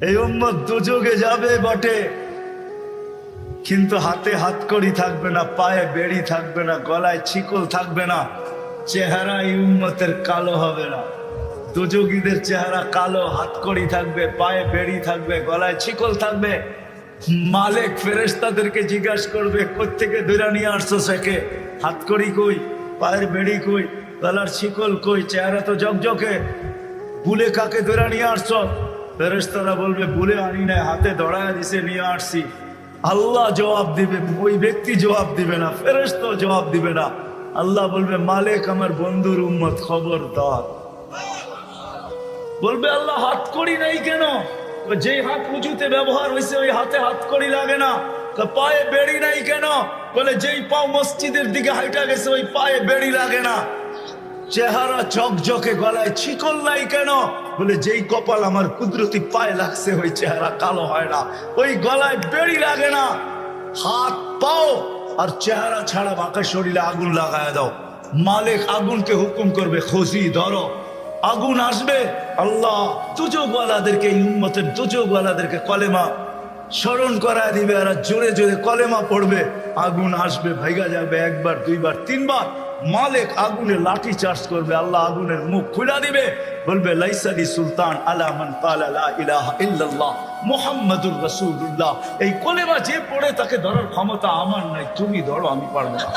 এই উম্মত দুযোগে যাবে বটে, কিন্তু হাতে হাতকড়ি থাকবে না, পায়ে বেড়ি থাকবে না, গলায় ছিকল থাকবে না, চেহারা এই উম্মতের কালো হবে না। দুযোগীদের চেহারা কালো, হাতকড়ি থাকবে, পায়ে বেড়ি থাকবে, গলায় ছিকল থাকবে। মালিক ফেরেশতাদেরকে জিজ্ঞাসা করবে, কোত্থেকে ধরে নিয়ে আসছো সেকে? হাতকড়ি কই, পায়ের বেড়ি কই, গলার ছিকল কই, চেহারা তো জকজকে, বুলে কাকে ধরে নিয়ে আসছো? ফেরেশতারা বলবে, বুলে আনি নাই, হাতে ধরায় দিছে, নিয়ে আসছি। আল্লাহ জবাব দিবে, ওই ব্যক্তি জবাব দিবে না, ফেরেশতাও জবাব দিবে না। আল্লাহ বলবে, মালিক আমার বন্ধুর উম্মত, খবরদার। বলবে, আল্লাহ হাতকড়ি নাই কেন? যে হাত উঁচুতে ব্যবহার হয়েছে ওই হাতে হাতকড়ি লাগে না। পায়ে বেড়ি নাই কেন? বলে যেই পাও মসজিদের দিকে হাইটা গেছে ওই পায়ে বেড়ি লাগে না। চেহারা ঝকঝকে, গলায় ছিকল নাই কেন? বলে যেই কপাল আমার কুদরতি পায়ে লাগছে ওই চেহারা কালো হয় না, ওই গলায় বেড়ি লাগে না। হাত পাও আর চেহারা ছাড়া বাঁকা শরীরে আগুন লাগায় দাও। মালিক আগুনকে হুকুম করবে, খুশি ধরো। আগুন আসবে, আল্লাহ দুযোগওয়ালাদেরকে, এই উম্মতের দুযোগওয়ালাদেরকে কলেমা স্মরণ করায় দিবে, আর জোরে জোরে কলেমা পড়বে। আগুন আসবে, ভাইগা যাবে, একবার, দুইবার, তিনবার। মালিক আগুনে লাঠি চার্জ করবে, আল্লাহ আগুনের মুখ খুলে দিবে, বলবে, লাইসালি সুলতান আলা মান ক্বালা লা ইলাহা ইল্লাল্লাহ মুহাম্মাদুর রাসূলুল্লাহ। এই কলেমা যে পড়ে তাকে ধরার ক্ষমতা আমার নাই, তুমি ধরো, আমি পারবো না।